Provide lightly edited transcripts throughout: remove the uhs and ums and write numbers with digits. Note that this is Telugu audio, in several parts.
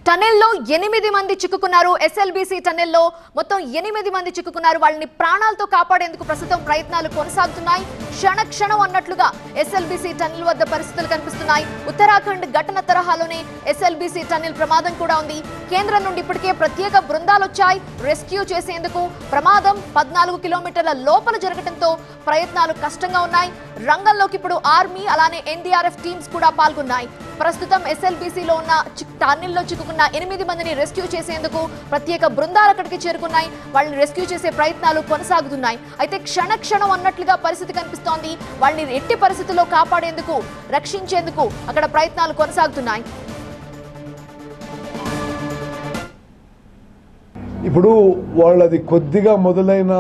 టనెల్లో 8 మంది చిక్కుకున్నారు. ఎస్ఎల్బీసీ టనెల్లో మొత్తం 8 మంది చిక్కుకున్నారు. వాళ్ళని ప్రాణాలతో కాపాడేందుకు ప్రస్తుతం ప్రయత్నాలు కొనసాగుతున్నాయి. క్షణక్షణం అన్నట్లుగా ఎస్ఎల్బీసీ టనెల్ వద్ద పరిస్థితులు కనిపిస్తున్నాయి. ఉత్తరాఖండ్ ఘటన తరహాలోనే ఎస్ఎల్బీసీ టనెల్ ప్రమాదం కూడా ఉంది. కేంద్రం నుండి ఇప్పటికే ప్రత్యేక బృందాలు వచ్చాయి రెస్క్యూ చేసేందుకు. ప్రమాదం 14 కిలోమీటర్ల లోపల జరగడంతో ప్రయత్నాలు కష్టంగా ఉన్నాయి. రంగంలోకి ఇప్పుడు ఆర్మీ అలానే ఎన్డీఆర్ఎఫ్ టీమ్స్ కూడా పాల్గొన్నాయి. ప్రస్తుతం ఎస్ఎల్బీసీలో ఉన్న టన్నెల్లో చిక్కుకున్న 8 మందిని రెస్క్యూ చేసేందుకు ప్రత్యేక బృందాలు అక్కడికి చేరుకున్నాయి. వాళ్ళని రెస్క్యూ చేసే ప్రయత్నాలు కొనసాగుతున్నాయి. అయితే క్షణక్షణం అన్నట్లుగా పరిస్థితి కనిపిస్తోంది. వాళ్ళని ఎట్టి పరిస్థితుల్లో కాపాడేందుకు, రక్షించేందుకు అక్కడ ప్రయత్నాలు కొనసాగుతున్నాయి. ఇప్పుడు వాళ్ళది కొద్దిగా మొదలైన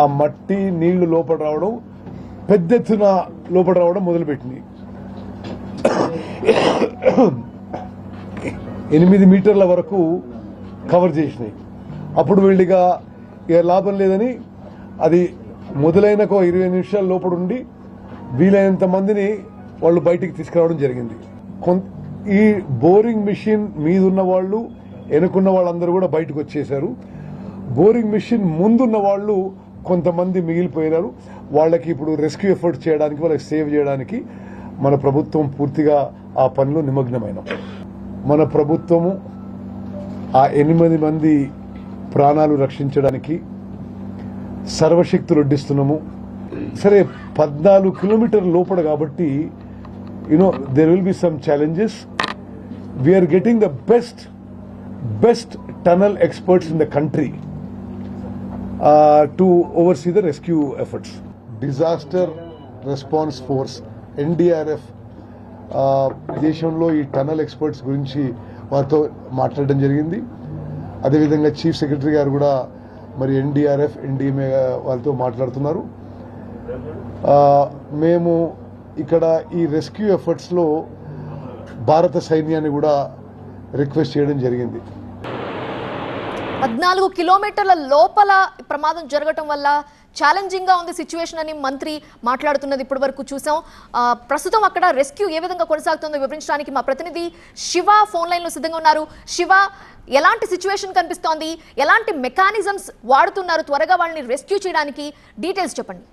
ఆ మట్టి నీళ్లు లోపల రావడం, పెద్ద ఎత్తున లోపల రావడం మొదలుపెట్టింది. 8 మీటర్ల వరకు కవర్ చేసినాయి. అప్పుడు వీళ్ళిగా లాభం లేదని అది మొదలైన 20 నిమిషాల లోపల ఉండి వీలైనంత మందిని వాళ్ళు బయటికి తీసుకురావడం జరిగింది. ఈ బోరింగ్ మిషన్ మీదున్న వాళ్ళు, వెనుకున్న వాళ్ళందరూ కూడా బయటకు వచ్చేశారు. బోరింగ్ మిషన్ ముందున్న వాళ్ళు కొంతమంది మిగిలిపోయారు. వాళ్ళకి ఇప్పుడు రెస్క్యూ ఎఫర్ట్స్ చేయడానికి, వాళ్ళకి సేవ్ చేయడానికి మన ప్రభుత్వం పూర్తిగా ఆ పనిలో నిమగ్నమైన. మన ప్రభుత్వము ఆ 8 మంది ప్రాణాలు రక్షించడానికి సర్వశక్తులు వడ్డిస్తున్నాము. సరే 14 కిలోమీటర్ల లోపల కాబట్టి there will be some challenges. We're getting the best tunnel experts in the country to oversee the rescue efforts. Disaster Response Force, NDRF, దేశంలో ఈ టనల్ ఎక్స్పర్ట్స్ గురించి వారితో మాట్లాడడం జరిగింది. అదేవిధంగా చీఫ్ సెక్రటరీ గారు కూడా మరి NDRF, NDMA వాళ్ళతో మాట్లాడుతున్నారు. మేము ఇక్కడ ఈ రెస్క్యూ ఎఫర్ట్స్లో భారత సైన్యాన్ని కూడా రిక్వెస్ట్ చేయడం జరిగింది. 14 కిలోమీటర్ల లోపల ప్రమాదం జరగటం వల్ల ఛాలెంజింగ్ గా ఉంది సిచ్యువేషన్ అని మంత్రి మాట్లాడుతున్నది ఇప్పటి వరకు చూసాం. ప్రస్తుతం అక్కడ రెస్క్యూ ఏ విధంగా కొనసాగుతుందో వివరించడానికి మా ప్రతినిధి శివ ఫోన్ లైన్ లో సిద్ధంగా ఉన్నారు. శివ, ఎలాంటి సిచ్యువేషన్ కనిపిస్తోంది, ఎలాంటి మెకానిజమ్స్ వాడుతున్నారు త్వరగా వాళ్ళని రెస్క్యూ చేయడానికి, డీటెయిల్స్ చెప్పండి.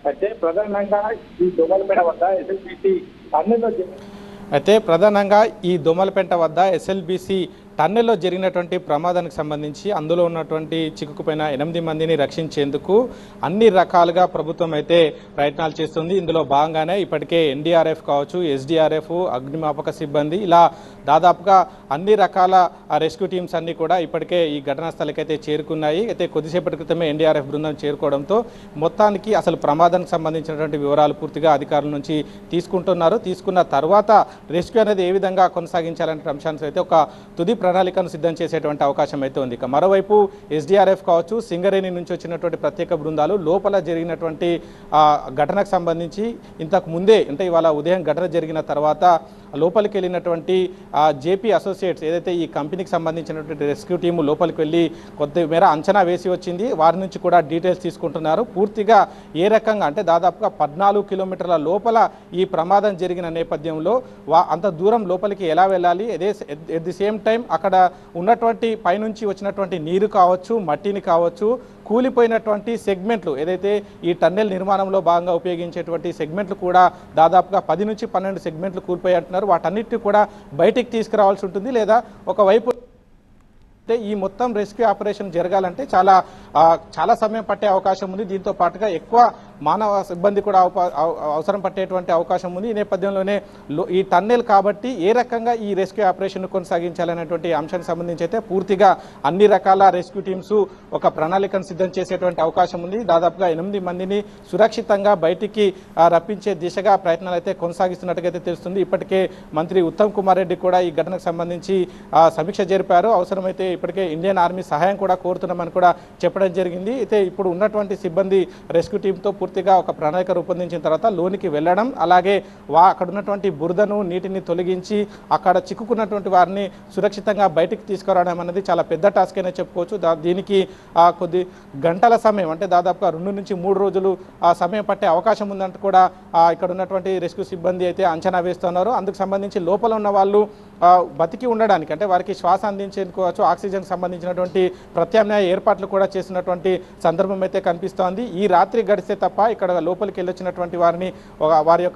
అయితే ప్రధానంగా ఈ దోమలపేట వద్ద ఎస్ఎల్బీసీ టన్నెల్లో జరిగినటువంటి ప్రమాదానికి సంబంధించి అందులో ఉన్నటువంటి చిక్కుకుపోయిన 8 మందిని రక్షించేందుకు అన్ని రకాలుగా ప్రభుత్వం అయితే ప్రయత్నాలు చేస్తుంది. ఇందులో భాగంగానే ఇప్పటికే ఎన్డీఆర్ఎఫ్ కావచ్చు, ఎస్డీఆర్ఎఫ్, అగ్నిమాపక సిబ్బంది, ఇలా దాదాపుగా అన్ని రకాల రెస్క్యూ టీమ్స్ అన్ని కూడా ఇప్పటికే ఈ ఘటనా స్థలికి అయితే చేరుకున్నాయి. అయితే కొద్దిసేపటి క్రితమే ఎన్డీఆర్ఎఫ్ బృందం చేరుకోవడంతో మొత్తానికి అసలు ప్రమాదానికి సంబంధించినటువంటి వివరాలు పూర్తిగా అధికారుల నుంచి తీసుకుంటున్నారు. తీసుకున్న తర్వాత రెస్క్యూ అనేది ఏ విధంగా కొనసాగించాలనే అంశాన్ని అయితే ఒక తుది ప్రణాళికను సిద్ధం చేసేటువంటి అవకాశం అయితే ఉంది. ఇక మరోవైపు ఎస్డీఆర్ఎఫ్ కావచ్చు, సింగరేణి నుంచి వచ్చినటువంటి ప్రత్యేక బృందాలు లోపల జరిగినటువంటి ఘటనకు సంబంధించి ఇంతకు ముందే, అంటే ఇవాళ ఉదయం ఘటన జరిగిన తర్వాత లోపలికి వెళ్ళినటువంటి జేపీ అసోసియేట్స్ ఏదైతే ఈ కంపెనీకి సంబంధించినటువంటి రెస్క్యూ టీము లోపలికి వెళ్ళి కొద్దిమేర అంచనా వేసి వచ్చింది. వారి నుంచి కూడా డీటెయిల్స్ తీసుకుంటున్నారు. పూర్తిగా ఏ రకంగా అంటే దాదాపుగా 14 కిలోమీటర్ల లోపల ఈ ప్రమాదం జరిగిన నేపథ్యంలో అంత దూరం లోపలికి ఎలా వెళ్ళాలి, ఎట్ ది సేమ్ టైం అక్కడ ఉన్నటువంటి పైనుంచి వచ్చినటువంటి నీరు కావచ్చు, మట్టిని కావచ్చు, కూలిపోయినటువంటి సెగ్మెంట్లు ఏదైతే ఈ టన్నెల్ నిర్మాణంలో భాగంగా ఉపయోగించేటువంటి సెగ్మెంట్లు కూడా దాదాపుగా 10 నుంచి 12 సెగ్మెంట్లు కూలిపోయి అంటున్నారు. వాటన్నిటిని కూడా బయటికి తీసుకురావాల్సి ఉంటుంది. లేదా ఒకవైపు ఈ మొత్తం రెస్క్యూ ఆపరేషన్ జరగాలంటే చాలా సమయం పట్టే అవకాశం ఉంది. దీంతో పాటుగా ఎక్కువ మానవ సిబ్బంది కూడా అవసరం పట్టేటువంటి అవకాశం ఉంది. ఈ నేపథ్యంలోనే ఈ టన్నెల్ కాబట్టి ఏ రకంగా ఈ రెస్క్యూ ఆపరేషన్ కొనసాగించాలనేటువంటి అంశానికి సంబంధించి అయితే పూర్తిగా అన్ని రకాల రెస్క్యూ టీమ్స్ ఒక ప్రణాళికను సిద్ధం చేసేటువంటి అవకాశం ఉంది. దాదాపుగా 8 మందిని సురక్షితంగా బయటికి రప్పించే దిశగా ప్రయత్నాలు అయితే కొనసాగిస్తున్నట్టుగా తెలుస్తుంది. ఇప్పటికే మంత్రి ఉత్తమ్ కుమార్ రెడ్డి కూడా ఈ ఘటనకు సంబంధించి సమీక్ష జరిపారు. అవసరమైతే ఇప్పటికే ఇండియన్ ఆర్మీ సహాయం కూడా కోరుతున్నామని కూడా చెప్పడం జరిగింది. అయితే ఇప్పుడు ఉన్నటువంటి సిబ్బంది రెస్క్యూ టీంతో పూర్తిగా ఒక ప్రణాళిక రూపొందించిన తర్వాత లోనికి వెళ్ళడం, అలాగే అక్కడ ఉన్నటువంటి బురదను, నీటిని తొలగించి అక్కడ చిక్కుకున్నటువంటి వారిని సురక్షితంగా బయటికి తీసుకురావడం అనేది చాలా పెద్ద టాస్క్ అనే చెప్పుకోవచ్చు. దీనికి కొద్ది గంటల సమయం, అంటే దాదాపుగా 2 నుంచి 3 రోజులు సమయం పట్టే అవకాశం ఉందంటూ కూడా ఇక్కడ ఉన్నటువంటి రెస్క్యూ సిబ్బంది అయితే అంచనా వేస్తున్నారు. అందుకు సంబంధించి లోపల ఉన్న వాళ్ళు బతికి ఉండడానికి అంటే వారికి శ్వాస అందించేందుకోవచ్చు ఆక్సిజన్ సంబంధించినటువంటి ప్రత్యామ్నాయ ఏర్పాట్లు కూడా చేసినటువంటి సందర్భం అయితే కనిపిస్తోంది. ఈ రాత్రి గడిస్తే తప్ప ఇక్కడ లోపలికి వెళ్ళొచ్చినటువంటి వారిని వారి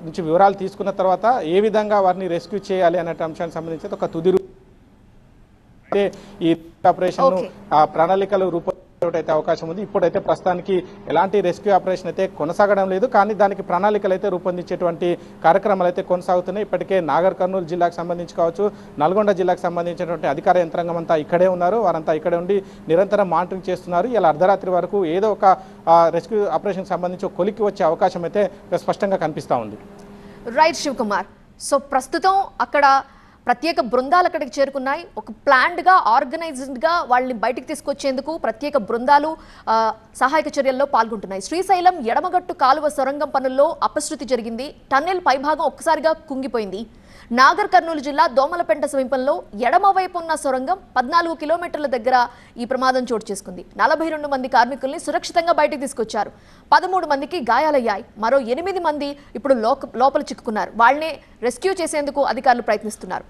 నుంచి వివరాలు తీసుకున్న తర్వాత ఏ విధంగా వారిని రెస్క్యూ చేయాలి అనే అంశానికి సంబంధించి ఒక తుది ఈ ఆపరేషన్ ప్రణాళికలు రూపొందించే అవకాశం ఉంది. ఇప్పుడైతే ప్రస్తుతానికి ఎలాంటి రెస్క్యూ ఆపరేషన్ అయితే కొనసాగడం లేదు, కానీ దానికి ప్రణాళికలు అయితే రూపొందించేటువంటి కార్యక్రమాలు అయితే కొనసాగుతున్నాయి. ఇప్పటికే నాగర్ కర్నూలు జిల్లాకు సంబంధించి కావచ్చు, నల్గొండ జిల్లాకు సంబంధించినటువంటి అధికార యంత్రాంగం అంతా ఇక్కడే ఉన్నారు. వారంతా ఇక్కడే ఉండి నిరంతరం మానిటరింగ్ చేస్తున్నారు. ఇలా అర్ధరాత్రి వరకు ఏదో ఒక రెస్క్యూ ఆపరేషన్ సంబంధించి కొలికి వచ్చే అవకాశం అయితే స్పష్టంగా కనిపిస్తూ ఉంది. రైట్ శివకుమార్. సో ప్రస్తుతం అక్కడ ప్రత్యేక బృందాలు అక్కడికి చేరుకున్నాయి. ఒక ప్లాన్డ్గా ఆర్గనైజ్డ్గా వాళ్ళని బయటికి తీసుకొచ్చేందుకు ప్రత్యేక బృందాలు సహాయక చర్యల్లో పాల్గొంటున్నాయి. శ్రీశైలం ఎడమగట్టు కాలువ సొరంగం పనుల్లో అపశృతి జరిగింది. టన్నెల్ పైభాగం ఒక్కసారిగా కుంగిపోయింది. నాగర్ కర్నూలు జిల్లా దోమలపెంట సమీపంలో ఎడమవైపు ఉన్న సొరంగం 14 కిలోమీటర్ల దగ్గర ఈ ప్రమాదం చోటు చేసుకుంది. 42 మంది కార్మికుల్ని సురక్షితంగా బయటికి తీసుకొచ్చారు. 13 మందికి గాయాలయ్యాయి. మరో 8 మంది ఇప్పుడు లోపల చిక్కుకున్నారు. వాళ్ళని రెస్క్యూ చేసేందుకు అధికారులు ప్రయత్నిస్తున్నారు.